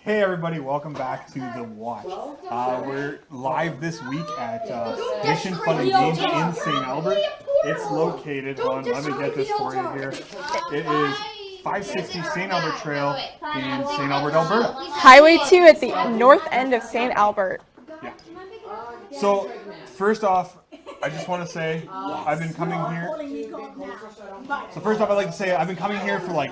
Hey everybody, welcome back to The Watch. We're live this week at Mission Fun and Games in St. Albert. It's located on, let me get this for you here. It is 560 St. Albert Trail in St. Albert, Alberta. Highway 2 at the north end of St. Albert. Yeah. So, first off, I just want to say I've been coming here. So first off, I'd like to say I've been coming here for like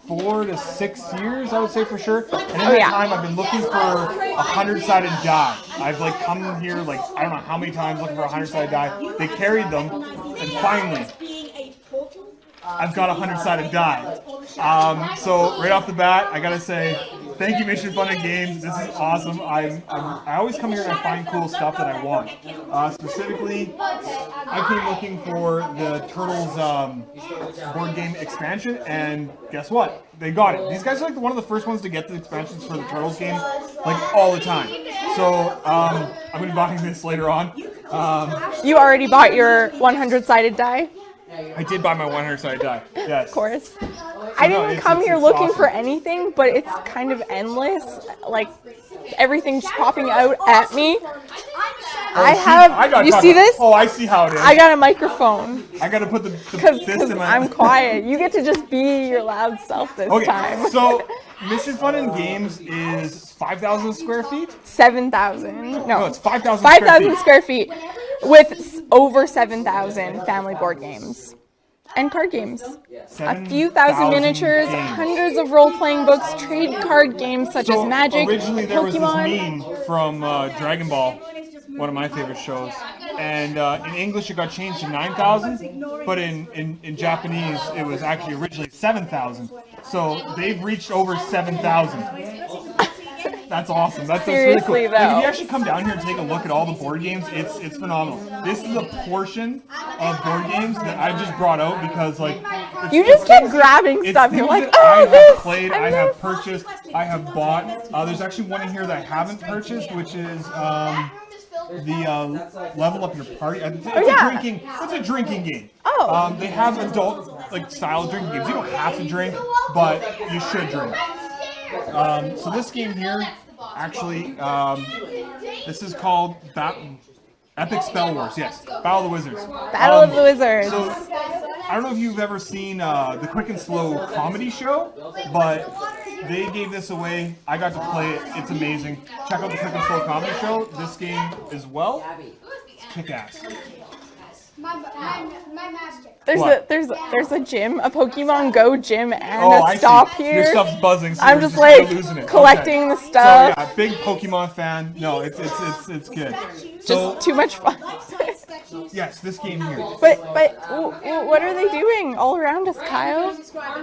4 to 6 years, I would say for sure. And in that time, I've been looking for a 100-sided die. I've like come here like I don't know how many times looking for a 100-sided die. They carried them, and finally, I've got a 100-sided die. So right off the bat, I gotta say, thank you, Mission Fun and Games. This is awesome. I always come here and I find cool stuff that I want. Specifically, I came looking for the Turtles board game expansion, and guess what? They got it. These guys are like one of the first ones to get the expansions for the Turtles game, like all the time. So I'm gonna be buying this later on. You already bought your 100-sided die? I did buy my 100-sided die. Yes. Of course. I didn't come here looking for anything, but it's kind of endless. Like, everything's popping out at me. You see this? Oh, I see how it is. I got a microphone. I got to put Because I'm quiet. You get to just be your loud self this time. So, Mission Fun and Games is 5,000 square feet? 7,000. No, it's 5,000 5,000 square feet with over 7,000 family board games. And card games. A few thousand miniatures, hundreds of role-playing books, trade card games such as Magic, originally there Pokemon. was this meme from Dragon Ball, one of my favorite shows, and in English it got changed to 9,000, but in Japanese it was actually originally 7,000. So they've reached over 7,000. That's awesome. That's really cool. Like, if you actually come down here and take a look at all the board games, it's phenomenal. This is a portion of board games that I just brought out because like you just keep grabbing stuff. You're like, oh, I have played, I have purchased, I have bought. There's actually one in here that I haven't purchased, which is the Level Up Your Party. It's a drinking game. Oh. They have adult like style drinking games. You don't have to drink, but you should drink. So this game here, actually, this is called Epic Spell Wars. Yes, Battle of the Wizards. Battle of the Wizards. So I don't know if you've ever seen the Quick and Slow comedy show, but they gave this away. I got to play it. It's amazing. Check out the Quick and Slow comedy show. This game as well. It's kick-ass. My master. There's a gym, a Pokemon Go gym, and a stop here. Your stuff's buzzing. So I'm just like losing it. collecting the stuff. So yeah, big Pokemon fan. No, it's good. Just too much fun. Yes, this game here. But what are they doing all around us, Kyle?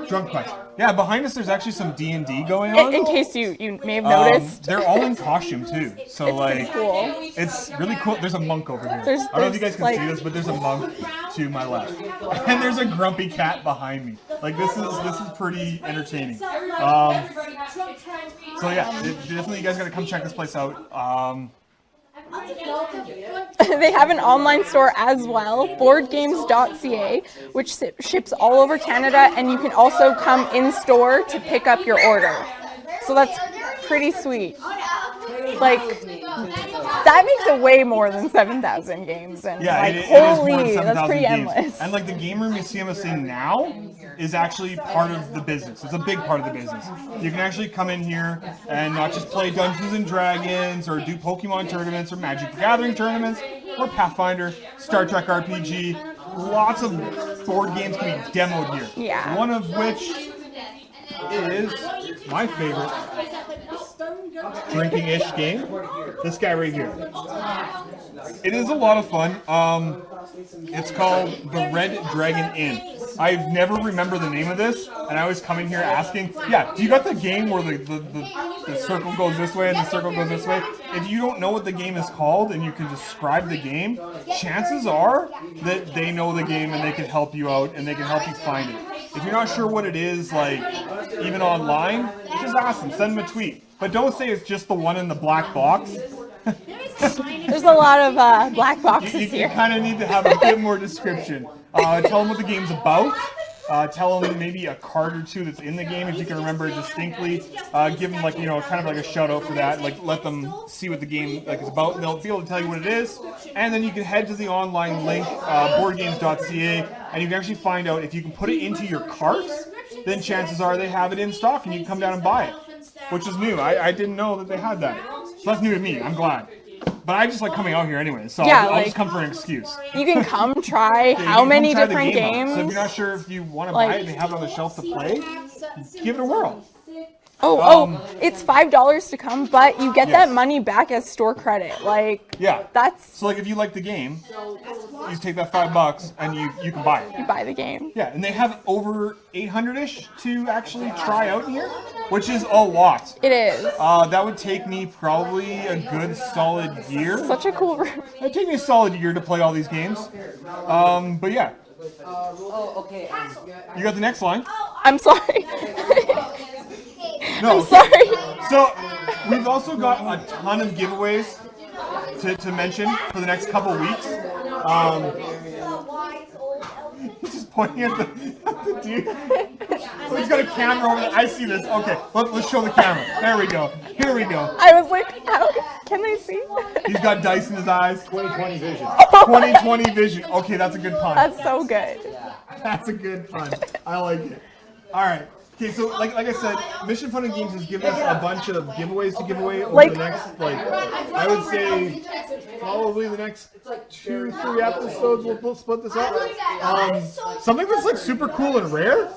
Drunk Quest. Yeah, behind us there's actually some D&D going on. In case you may have noticed. They're all in costume too. So it's like cool. It's really cool. There's a monk over here. I don't know if you guys can see this, but there's a monk to my left. And there's a grumpy cat behind me. Like this is pretty entertaining. So yeah, definitely you guys gotta come check this place out. They have an online store as well, boardgames.ca, which ships all over Canada, and you can also come in store to pick up your order. So that's pretty sweet. Like, that makes it way more than 7,000 games. And yeah, like, it is more than holy, 7,000 that's pretty games. endless. And like the Game Room Museum of St. Now is actually part of the business. It's a big part of the business. You can actually come in here and not just play Dungeons and Dragons or do Pokemon tournaments or Magic the Gathering tournaments or Pathfinder, Star Trek RPG. Lots of board games can be demoed here. Yeah. One of which is my favorite drinking-ish game. This guy right here. It is a lot of fun. It's called the Red Dragon Inn. I never remember the name of this, and I always come in here asking, yeah, do you got the game where the circle goes this way and the circle goes this way? If you don't know what the game is called and you can describe the game, chances are that they know the game and they can help you out and they can help you find it. If you're not sure what it is, like, even online, just ask them, send them a tweet. But don't say it's just the one in the black box. There's a lot of black boxes You here. kind of need to have a bit more description. Tell them what the game's about. tell them maybe a card or two that's in the game if you can remember it distinctly. Give them like kind of like a shout out for that. Like let them see what the game is about. And they'll be able to tell you what it is. And then you can head to the online link boardgames.ca, and you can actually find out if you can put it into your cart. Then chances are they have it in stock, and you can come down and buy it, which is new. I didn't know that they had that. So that's new to me. I'm glad. But I just like coming out here anyway, so Yeah, I'll like- just come for an excuse. You can come try You how can many try the different game out. games. So if you're not sure if you want to Like- buy it and they have it on the shelf to play, give it a whirl. It's $5 to come, but you get Yes. that money back as store credit. Like, Yeah. that's So like if you like the game, you just take that $5 and you can buy it. you buy the game. Yeah, and they have over 800-ish to actually try out here, which is a lot. It is That would take me probably a good solid year. such a cool room. It'd take me a solid year to play all these games. But yeah, Okay. you got the next line. I'm sorry. No, I'm sorry. So we've also got a ton of giveaways to mention for the next couple weeks. He's just pointing at the dude. Oh, he's got a camera over there. I see this. Okay, let's show the camera. There we go. Here we go. I was like, how can they see? He's got dice in his eyes. 20/20 vision. 20/20 vision. Okay, that's a good pun. That's so good. That's a good pun. I like it. All right. Okay, so like I said, Mission Fun and Games has given us a bunch of giveaways to give away over Like- the next, I would say, probably the next 2-3 episodes. We'll split this up. Something that's like super cool and rare.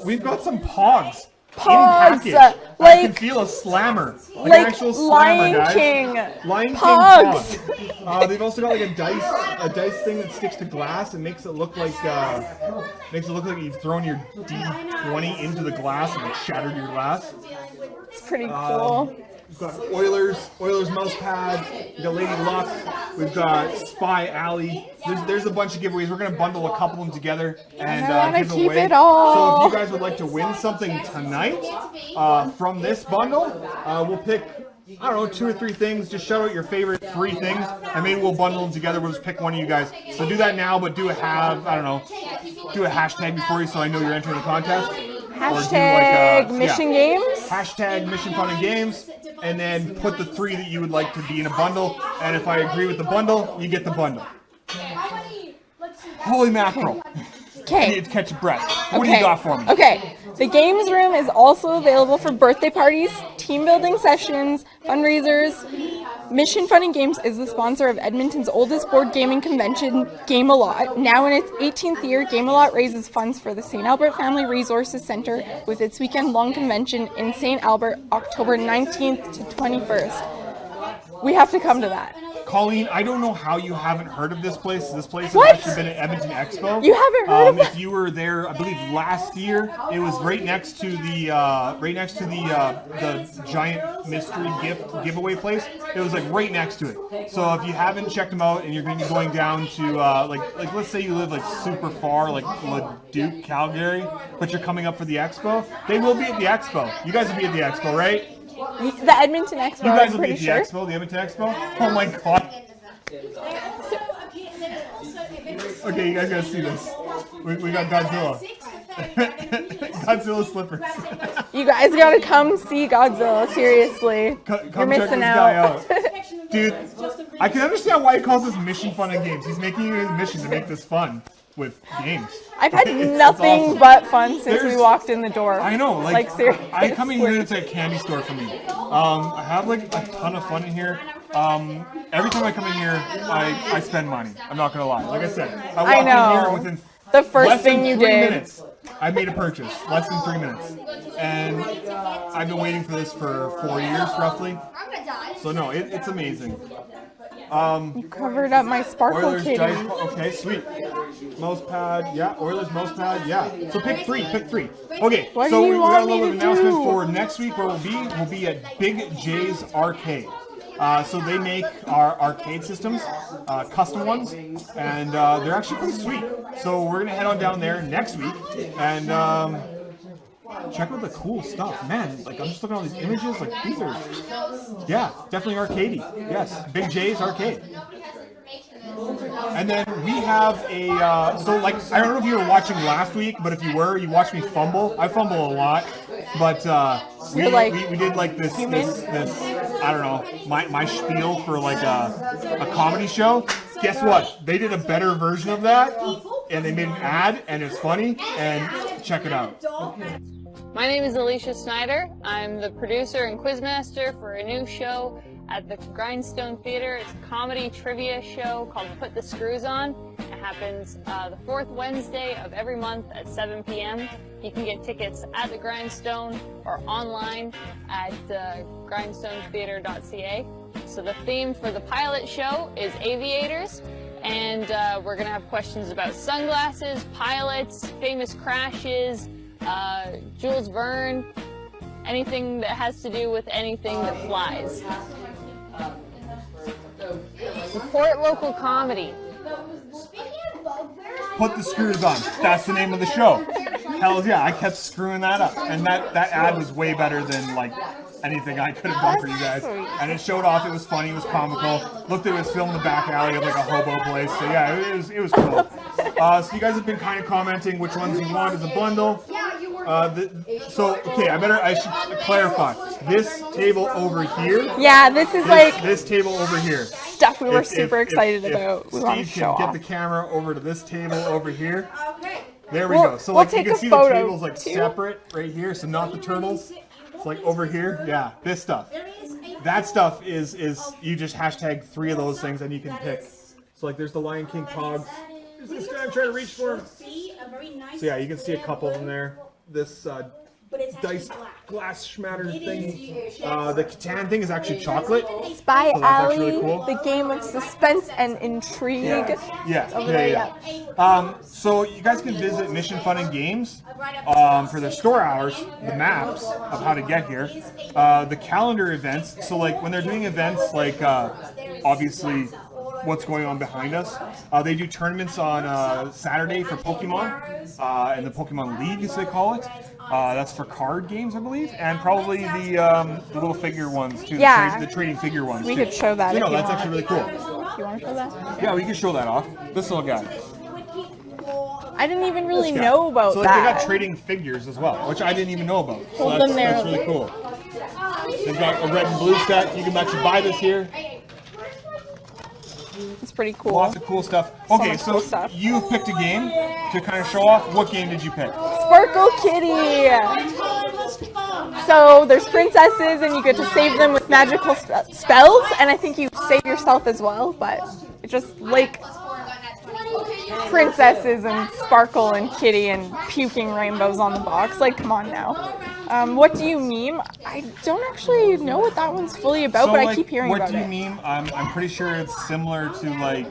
We've got some Pogs. Pogs, In package. I like- can feel a slammer, like Like an actual slammer, Lion guys. King. Lion King Pogs. Pogs. They've also got like a dice thing that sticks to glass and makes it look like you've thrown your D20 into the glass and like shattered your glass. It's pretty cool. We've got Oilers mouse pad. We've got Lady Luck. We've got Spy Alley. There's a bunch of giveaways. We're gonna bundle a couple of them together and I wanna give keep away. it all. So if you guys would like to win something tonight from this bundle, we'll pick, I don't know, 2 or 3 things. Just shout out your favorite 3 things, and maybe we'll bundle them together. We'll just pick one of you guys. So do that now, but do a hashtag before you so I know you're entering the contest. Hashtag Mission Games. Hashtag Mission Fun and Games, and then put the 3 that you would like to be in a bundle. And if I agree with the bundle, you get the bundle. Holy mackerel. I Okay. need to catch a breath. What do you got for me? Okay. The games room is also available for birthday parties, team building sessions, fundraisers. Mission Fun and Games is the sponsor of Edmonton's oldest board gaming convention, Game-A-Lot. Now in its 18th year, Game-A-Lot raises funds for the St. Albert Family Resources Center with its weekend-long convention in St. Albert, October 19th to 21st. We have to come to that. Colleen, I don't know how you haven't heard of this place. This place has What? actually been at Edmonton Expo. You haven't heard of it? If you were there, I believe last year, it was right next to the giant mystery gift giveaway place. It was like right next to it. So if you haven't checked them out and you're going to be going down to like let's say you live like super far, like Leduc, Calgary, but you're coming up for the expo, they will be at the expo. You guys will be at the expo, right? The Edmonton Expo, You guys I'm will be pretty at the sure. expo, the Edmonton Expo. Oh my god. Okay, you guys gotta see this. We got Godzilla. Godzilla slippers. You guys gotta come see Godzilla, seriously. Come You're check missing this guy out. Dude, I can understand why he calls this Mission Fun and Games. He's making it his mission to make this fun with games. I've had It's nothing awesome. but fun since we There's- walked in the door. I know, like seriously. I come in here and it's like a candy store for me. I have like a ton of fun in here. Every time I come in here, I spend money. I'm not gonna lie. Like I said, I walked in know. here within The first less thing than you 3 did. minutes. I made a purchase. Less than 3 minutes, and I've been waiting for this for 4 years roughly. So no, it's amazing. Covered up my sparkle Oilers kitty. dice. Okay, sweet. Mouse pad, yeah. Oilers mouse pad, yeah. So pick 3. Okay, What so do you we got want a little me bit of to announcement do? for next week where we'll be at Big J's Arcade. So they make our arcade systems, custom ones, and they're actually pretty sweet. So we're gonna head on down there next week and check out the cool stuff, man. Like I'm just looking at all these images. Like these are, yeah, definitely arcadey. Yes, Big J's Arcade. And then we have a, so like, I don't know if you were watching last week, but if you were, you watched me fumble. I fumble a lot, but we did like this, I don't know, my spiel for like a comedy show. Guess what? They did a better version of that, and they made an ad, and it's funny, and check it out. My name is Alicia Snyder. I'm the producer and quizmaster for a new show at the Grindstone Theater. It's a comedy trivia show called Put the Screws On. It happens the fourth Wednesday of every month at 7 p.m. You can get tickets at the Grindstone or online at grindstonetheater.ca. So the theme for the pilot show is aviators, and we're going to have questions about sunglasses, pilots, famous crashes, Jules Verne, anything that has to do with anything that flies. Support local comedy. Put the Screws On. That's the name of the show. Hells yeah, I kept screwing that up. And that ad was way better than like anything I could have done for you guys. And it showed off, it was funny, it was comical. Looked at it was filmed in the back alley of like a hobo place. So yeah, it was cool. So you guys have been kind of commenting which ones you want as a bundle. Okay, I should clarify. This table over here. Yeah, this is this table over here. Stuff we were super excited about. We want to Steve show can off. get the camera over to this table over here. There we We'll- go. So we'll like you take can a see the photo, tables like too. separate right here. So not the turtles. It's like over here. Yeah, this stuff. That stuff is you just hashtag 3 of those things and you can pick. So like there's the Lion King Pogs. Is this guy I'm trying to reach for? So yeah, you can see a couple of them there. This dice glass schmatter thing. The Catan thing is actually chocolate. Spy So that's actually Alley, really cool. the game of suspense and intrigue. Yeah. So you guys can visit Mission Fun and Games for their store hours, the maps of how to get here, the calendar events. So like when they're doing events like obviously what's going on behind us, they do tournaments on Saturday for Pokemon and the Pokemon League as they call it. That's for card games, I believe, and probably the little figure ones too. Yeah. The trading figure ones. We too. could show that So, if no, you that's want. actually really cool. You want to show that? Yeah, we can show that off. This little guy. I didn't even really This guy. know about so, like, that. they got trading figures as well, which I didn't even know about. So Hold that's, them there. that's really cool. They've got a red and blue stack. You can actually buy this here. It's pretty cool. Lots of cool stuff. Okay, much so cool stuff. you've picked a game to kind of show off. What game did you pick? Sparkle Kitty! So there's princesses and you get to save them with magical spells, and I think you save yourself as well, but it's just like princesses and Sparkle and Kitty and puking rainbows on the box. Like, come on now. What do you meme? I don't actually know what that one's fully about, but I keep hearing about it. What do you meme? I'm pretty sure it's similar to like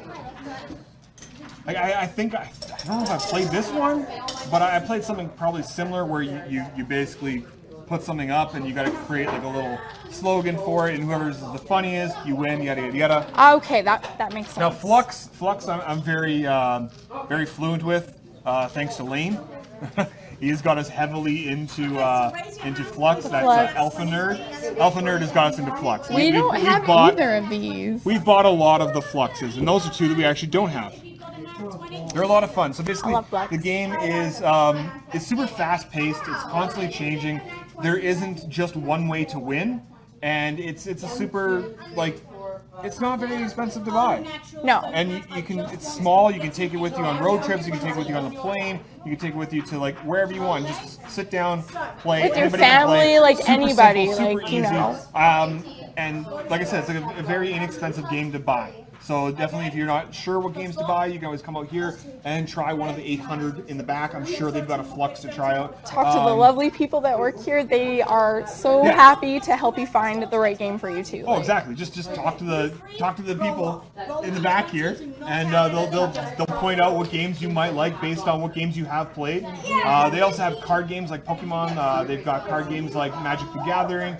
I think I don't know if I played this one, but I played something probably similar where you basically put something up and you got to create like a little slogan for it, and whoever's the funniest, you win, yada yada yada. Okay, that makes sense. Now Flux, I'm very very fluent with, thanks to Lane. He's got us heavily into Flux. That's Flux. Alpha Nerd. Alpha Nerd has got us into Flux. We don't have either of these. We've bought a lot of the Fluxes, and those are 2 that we actually don't have. They're a lot of fun. So basically, love Flux. the game is it's super fast-paced. It's constantly changing. There isn't just one way to win, and it's a super like. It's not very expensive to buy. No. And you can, it's small, you can take it with you on road trips, you can take it with you on the plane, you can take it with you to like wherever you want. Just sit down, play. With your Anybody can play. family, like Super anybody, simple, super like, you easy. know. And like I said, it's like a very inexpensive game to buy. So definitely, if you're not sure what games to buy, you can always come out here and try one of the 800 in the back. I'm sure they've got a Flux to try out. Talk to the lovely people that work here. They are so Yeah. happy to help you find the right game for you too. Oh, exactly. Just talk to the people in the back here, and they'll point out what games you might like based on what games you have played. They also have card games like Pokemon. They've got card games like Magic the Gathering.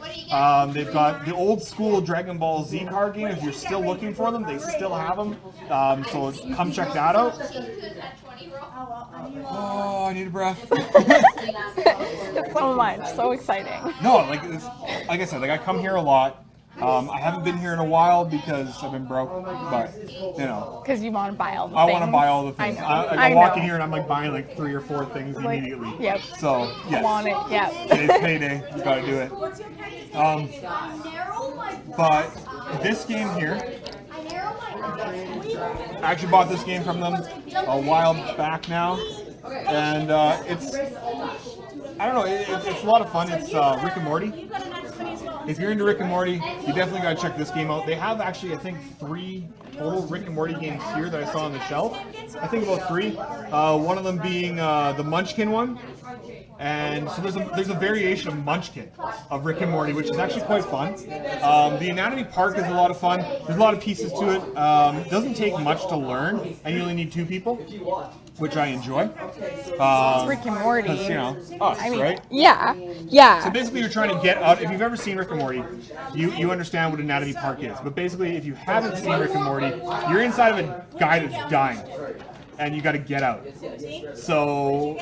They've got the old school Dragon Ball Z card game. If you're still looking for them, they still have them. So come check that out. Oh, I need a breath. So much, so exciting. No, like I said, like I come here a lot. I haven't been here in a while because I've been broke, but you know. Because you want to buy all the I things. want to buy all the things. I I walk know. in here and I'm like buying like 3 or 4 things Like, immediately. yep. So yes. I want it, yeah. Today's payday. You gotta do it. But this game here, I actually bought this game from them a while back now, and it's, I don't know, it's a lot of fun. It's Rick and Morty. If you're into Rick and Morty, you definitely gotta check this game out. They have actually, I think, 3 total Rick and Morty games here that I saw on the shelf. I think about 3. One of them being the Munchkin one. And so there's a variation of Munchkin of Rick and Morty, which is actually quite fun. The Anatomy Park is a lot of fun. There's a lot of pieces to it. It doesn't take much to learn, and you only need 2 people, which I enjoy. It's Rick and Morty. Because, you know, us, I mean, right? yeah. So basically you're trying to get out, if you've ever seen Rick and Morty, you understand what Anatomy Park is. But basically if you haven't seen Rick and Morty, you're inside of a guy that's dying. And you got to get out. So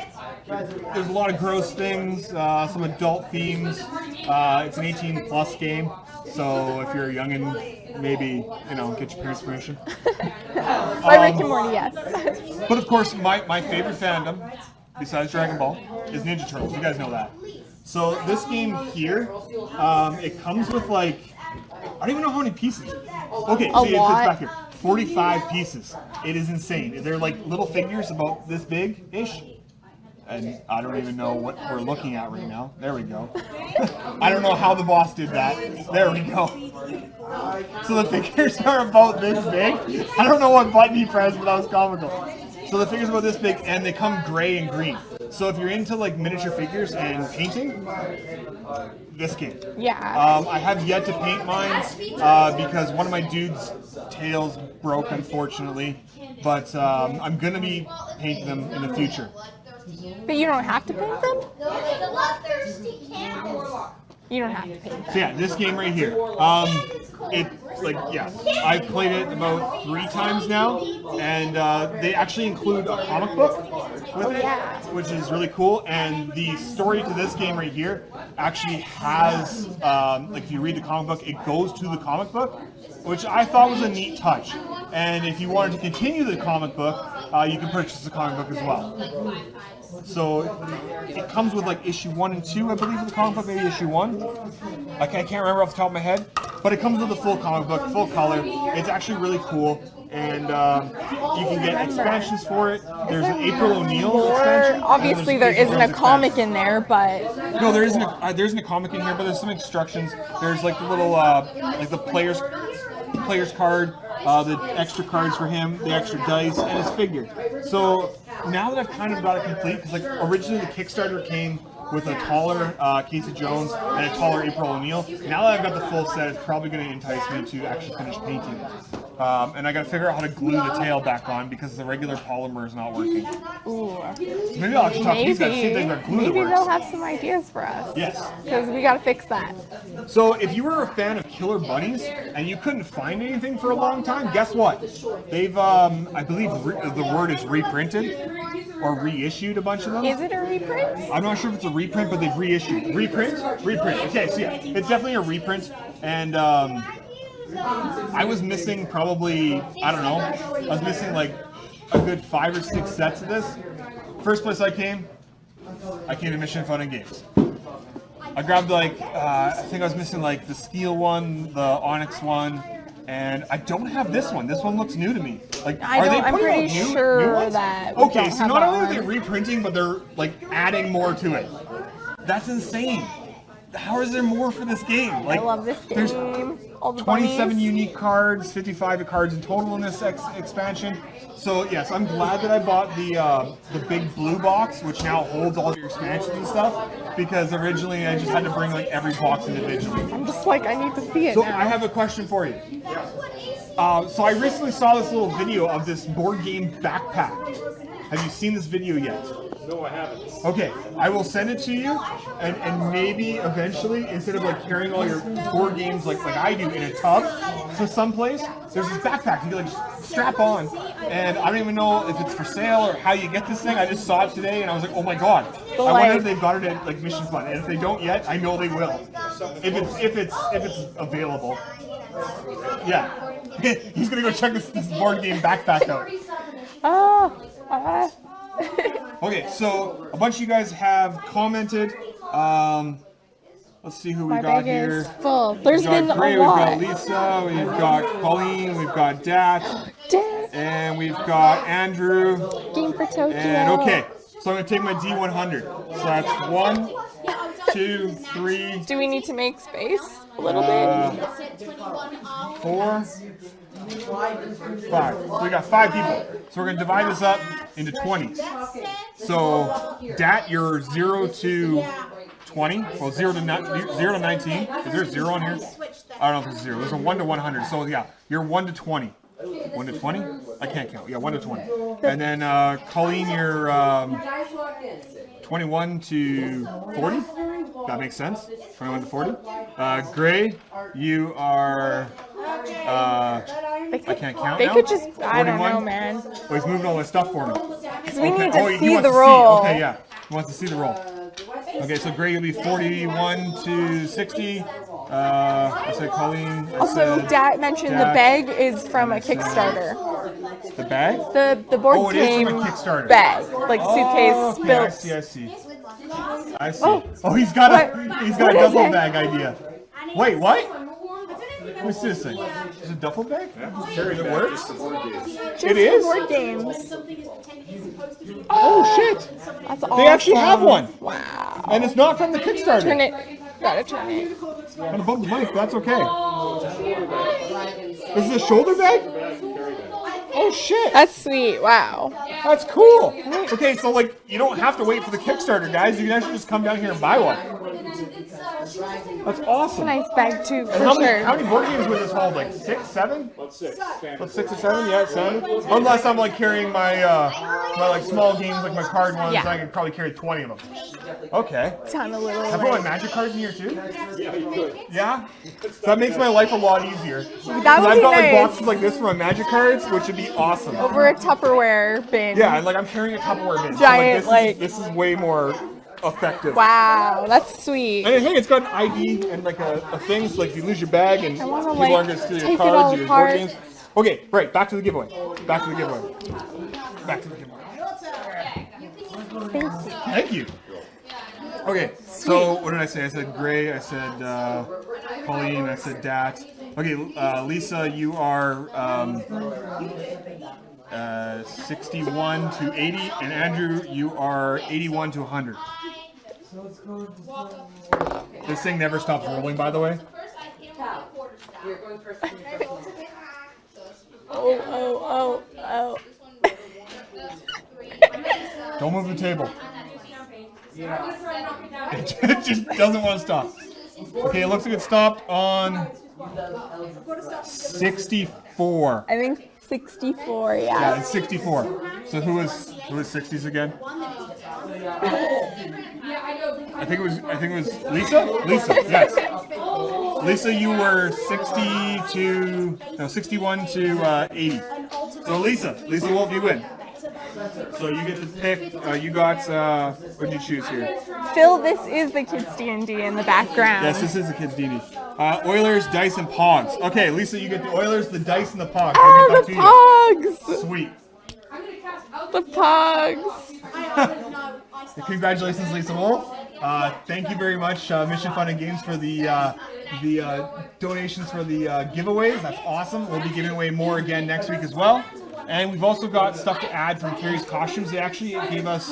there's a lot of gross things, some adult themes. It's an 18+ game, so if you're a youngin', maybe get your parents' permission. By Rick and Morty, yes. But of course, my favorite fandom, besides Dragon Ball, is Ninja Turtles. You guys know that. So this game here, it comes with like, I don't even know how many pieces. Okay, see, it's back here. 45 pieces. It is insane. They're like little figures about this big-ish. And I don't even know what we're looking at right now. There we go. I don't know how the boss did that. There we go. So the figures are about this big. I don't know what button he pressed, but that was comical. So the figures are about this big, and they come gray and green. So if you're into like miniature figures and painting, this game. Yeah. I have yet to paint mine because one of my dude's tails broke, unfortunately. But I'm gonna be painting them in the future. But you don't have to paint them? You don't have to paint them. So yeah, this game right here. I've played it about 3 times now, and they actually include a comic book with it, which is really cool. And the story to this game right here actually has, if you read the comic book, it goes to the comic book, which I thought was a neat touch. And if you wanted to continue the comic book, you can purchase the comic book as well. So it comes with like issue 1 and 2, I believe, of the comic book, maybe issue 1. I can't remember off the top of my head, but it comes with a full comic book, full color. It's actually really cool, and you can get expansions for it. There's an April O'Neil expansion. Obviously, there isn't a comic in there, but no, there isn't a comic in here, but there's some instructions. There's like the little like the player's card, the extra cards for him, the extra dice, and his figure. So now that I've kind of got it complete, because like originally the Kickstarter came with a taller Casey Jones and a taller April O'Neil. Now that I've got the full set, it's probably going to entice me to actually finish painting it. And I got to figure out how to glue the tail back on because the regular polymer is not working. ooh, So maybe I'll actually talk to these guys, see if they've got glue that maybe works. they'll have some ideas for us. Yes. Because we gotta fix that. So if you were a fan of Killer Bunnies and you couldn't find anything for a long time, guess what? They've, I believe the word is reprinted or reissued a bunch of them. Is it a reprint? I'm not sure if it's a reprint, but they've reissued. Reprint? Reprint. Okay, so yeah, it's definitely a reprint. And I was missing probably, I don't know, I was missing like a good 5 or 6 sets of this. First place I came to Mission Fun and Games. I grabbed like, I think I was missing like the steel one, the onyx one, and I don't have this one. This one looks new to me. Like, I'm pretty sure ones? that we Okay, don't so have not that only are one. they reprinting, but they're like adding more to it. That's insane. How is there more for this game? Like, I love this game. There's All the 27 bunnies. unique cards, 55 cards in total in this expansion. So yes, I'm glad that I bought the big blue box, which now holds all of your expansions and stuff. Because originally I just had to bring like every box individually. I'm just like, I need to see it So now. I have a question for you. So I recently saw this little video of this board game backpack. Have you seen this video yet? No, I haven't. Okay, I will send it to you, and maybe eventually, instead of like carrying all your board games like I do in a tub to someplace, there's this backpack you can like strap on, and I don't even know if it's for sale or how you get this thing. I just saw it today, and I was like, oh my god! I wonder if they've got it at like Mission Fun, and if they don't yet, I know they will. if it's available. Yeah. He's gonna go check this board game backpack out. Okay, so a bunch of you guys have commented. Let's see who we My got bag here. is full. There's We've been got Gray, a we've lot. got Lisa, we've got Colleen, we've got Dat, Dang. and we've got Andrew. Game for Tokyo. And okay, so I'm gonna take my D100. So that's 1, 2, 3, Do we need to make space a little bit? 4, 5. So we got 5 people. So we're gonna divide this up into 20s. So Dat, you're 0 to 20. Well, 0 to 19. Is there a 0 on here? I don't know if it's 0. There's a 1 to 100. So yeah, you're 1 to 20. 1 to 20? I can't count. Yeah, 1 to 20. And then Colleen, you're 21 to 40. That makes sense. 21 to 40. Gray, you are. I can't count They now. could just, I don't 41. know, man. Oh, he's moving all my stuff for me. Because we need Oh, to he see wants the to roll. Okay, yeah. He wants to see the roll. Okay, so Gray, you'll be 41 to 60. I said Colleen. I Also, said Dad mentioned the Dad. bag is from a Kickstarter. The bag? The board Oh, it is game from a Kickstarter. bag, like suitcase Oh, okay, built. I see. I see. Oh, he's got What? a What is duffel it? bag idea. Wait, what? What's this thing? Is it a duffel bag? It works? Just It is? for board games. Oh, shit. That's awesome. They actually have one. Wow. And it's not from the Kickstarter. Turn it. Gotta turn it. I'm gonna bump the mic, but that's okay. This is a shoulder bag? Oh shit! That's sweet. Wow. That's cool. Okay, so like you don't have to wait for the Kickstarter, guys. You can actually just come down here and buy one. That's awesome. Nice bag too, for How sure. many board games would this hold? Like 6, 7? About 6 or 7? Yeah, 7. Unless I'm like carrying my my like small games, like my card ones, Yeah. I could probably carry 20 of them. Okay. Sound a little. Can I put my magic cards in here too? Yeah, you could. Yeah? That makes my life a lot easier. That would I've be got like nice. boxes like this for my magic cards, which would be awesome. Over a Tupperware bin. Yeah, and like I'm carrying a Tupperware bin. Giant, so, like- this is way more effective. Wow, that's sweet. And hey, it's got an ID and like a thing, so like if you lose your bag and wanna, people like, aren't gonna steal your take it all cards or your board apart. games. Okay, right, back to the giveaway. Back to the giveaway. Back to the giveaway. Thank you. Okay, so what did I say? I said Gray, I said Colleen, I said Dat. Okay, Lisa, you are 61 to 80, and Andrew, you are 81 to 100. This thing never stops rolling, by the way. You're going first. Oh. Don't move the table. It just doesn't want to stop. Okay, it looks like it stopped on 64. I think 64. Yeah, Yeah. it's 64. So who was 60s again? I think it was Lisa? Lisa, yes. Lisa, you were 61 to 80. So Lisa, Wolf, you win. So you get to pick. You got. What did you choose here? Phil, this is the kids D&D in the background. Yes, this is the kids' DD. Oilers, dice, and pogs. Okay, Lisa, you get the Oilers, the dice, and the pogs. I'll Oh, get the that to you. pogs! Sweet. The pogs. Congratulations, Lisa Wolf. Thank you very much, Mission Fun and Games, for the donations for the giveaways. That's awesome. We'll be giving away more again next week as well. And we've also got stuff to add from Carrie's Costumes. They actually gave us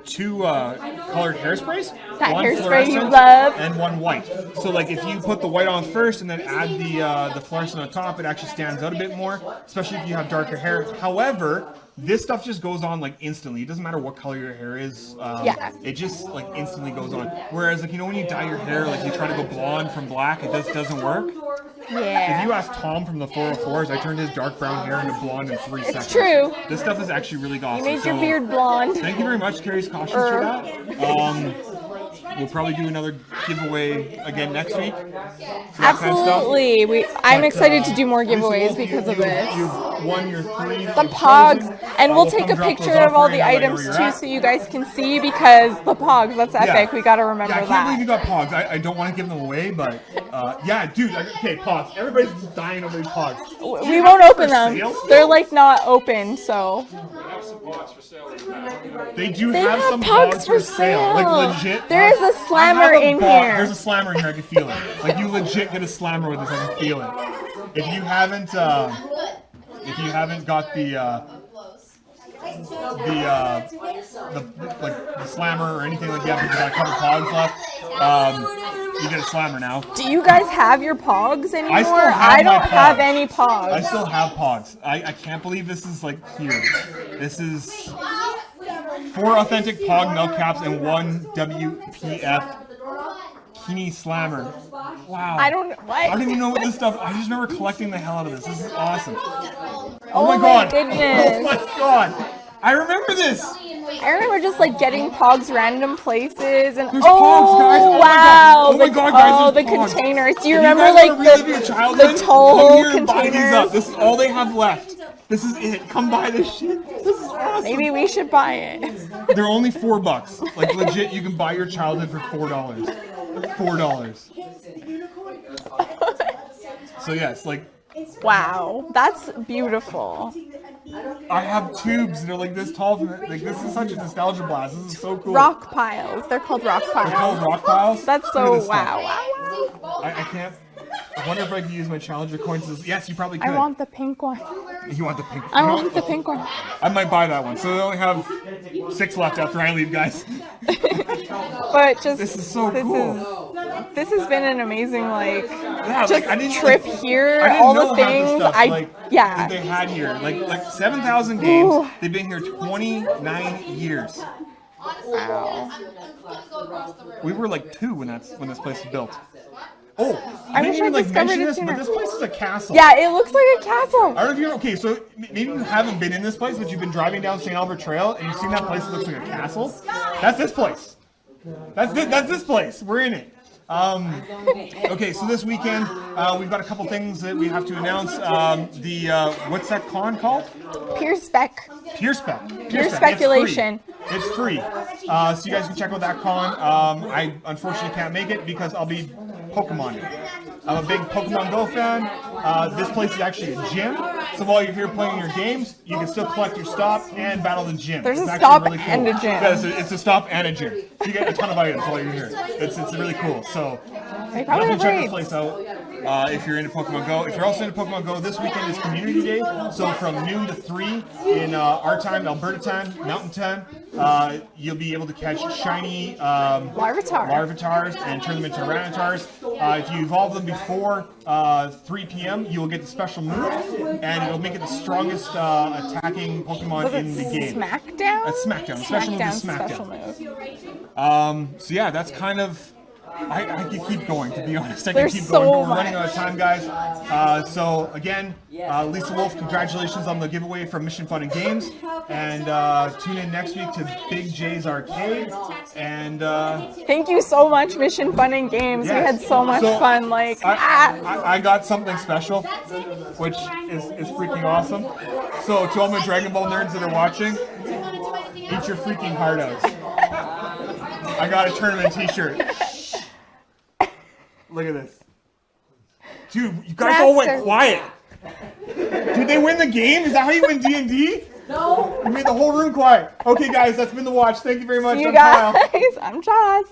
2 colored hairsprays. That one hairspray you fluorescent love. and one white. So like if you put the white on first and then add the fluorescent on top, it actually stands out a bit more, especially if you have darker hair. However, this stuff just goes on like instantly. It doesn't matter what color your hair is. Yeah. It just like instantly goes on. Whereas like when you dye your hair, like you try to go blonde from black, it just doesn't work. If Yeah. you ask Tom from the 404s, I turned his dark brown hair into blonde in 3 seconds. It's true. This stuff is actually really awesome. You made your So, beard blonde. Thank you very much, Carrie's Costumes, for that. we'll probably do another giveaway again next week. for that kind of stuff. Absolutely. I'm But, excited to do more Lisa giveaways Wolf, because of you- this. You've won your 3. The pogs, and we'll take a picture of all the items too so you guys can see, because the pogs, that's epic. We gotta remember I can't believe you that. got pogs. I don't want to give them away, but yeah, dude. Okay, pogs. Everybody's dying over these pogs. We won't open for them. sale? They're like not open, so. They do They have have some pogs pogs for Like sale. legit. There is a slammer I have a in bot- here. There's a slammer in here. I can feel it. Like you legit get a slammer with this. I can feel it. If you haven't got the slammer or anything like that, because I got a couple pogs left. You get a slammer now. Do you guys have your pogs anymore? I still have I don't my have pogs. any pogs. I still have pogs. I can't believe this is like here. This is 4 authentic pog milk caps and 1 WPF Kini Slammer. Wow. I don't. I What? don't even know what this stuff. I just remember collecting the hell out of this. This is awesome. Oh my my god. goodness. Oh my god. I remember this. I remember just like getting pogs random places and There's oh pogs, guys. Oh my wow, god. Oh my the, god, guys, oh, there's the pogs. containers. Do you If remember guys like wanna relive your the childhood, tall come here and buy these up. containers? This is all they have left. This is it. Come buy this shit. This is awesome. Maybe we should buy it. They're only $4. Like legit, you can buy your childhood for $4. $4. So yes, like Wow, that's beautiful. I have tubes that are like this tall. Like this is such a nostalgia blast. This is so cool. Rock piles. They're called rock They're called piles. rock piles. That's Look so at this wow, stuff. wow, wow. I can't. I wonder if I could use my Challenger coins. Yes, you probably could. I want the pink one. You want the pink? I you know want what? the pink one. I might buy that one. So they only have 6 left after I leave, guys. But just This is so cool. This has been an amazing Yeah, just I didn't trip like, here. I didn't All know the half things. stuff, Yeah. that they had here. Like 7,000 games. Ooh. They've been here 29 years. Wow. We were like 2 when this place was built. Oh, I didn't wish I even, discovered mention it this, but sooner. this place is a castle. Yeah, it looks like a castle. I don't know if you're okay. So maybe you haven't been in this place, but you've been driving down St. Albert Trail and you've seen that place that looks like a castle. That's this place. That's this place. We're in it. Okay, so this weekend we've got a couple things that we have to announce. What's that con called? Pure spec. Pure Spec. Pure speculation. It's free. So you guys can check out that con. I unfortunately can't make it because I'll be Pokemoning. I'm a big Pokemon Go fan. This place is actually a gym. So while you're here playing your games, you can still collect your stop and battle the gym. There's It's a actually stop really cool. and a gym. Yeah, it's a stop and a gym. So you get a ton of items while you're here. It's really cool. So They probably definitely have check this raids. place out if you're into Pokemon Go. If you're also into Pokemon Go, this weekend is Community Day. So from noon to 3 in our time, Alberta time, Mountain time, you'll be able to catch shiny Larvitars and turn them into Tyrannitars. If you evolve them before 3 p.m., you will get the special move, and it'll make it the strongest attacking Pokemon Was it in the game. Smackdown? Smackdown. Special move is Special Smackdown. move. So yeah, that's kind of. I could keep going, to be honest. I There's could keep so going, but we're much. running out of time, guys. So again, Lisa Wolf, congratulations on the giveaway from Mission Fun and Games, and tune in next week to Big J's Arcade. And Thank you so much, Mission Fun and Games. We had so much fun. I got something special, which is freaking awesome. So to all my Dragon Ball nerds that are watching, eat your freaking heart out. I got a tournament T-shirt. Look at this. Dude, you guys all went quiet. Did they win the game? Is that how you win D&D? No. You made the whole room quiet. Okay, guys, that's been The Watch. Thank you very much. See you I'm Kyle. guys. I'm Joss.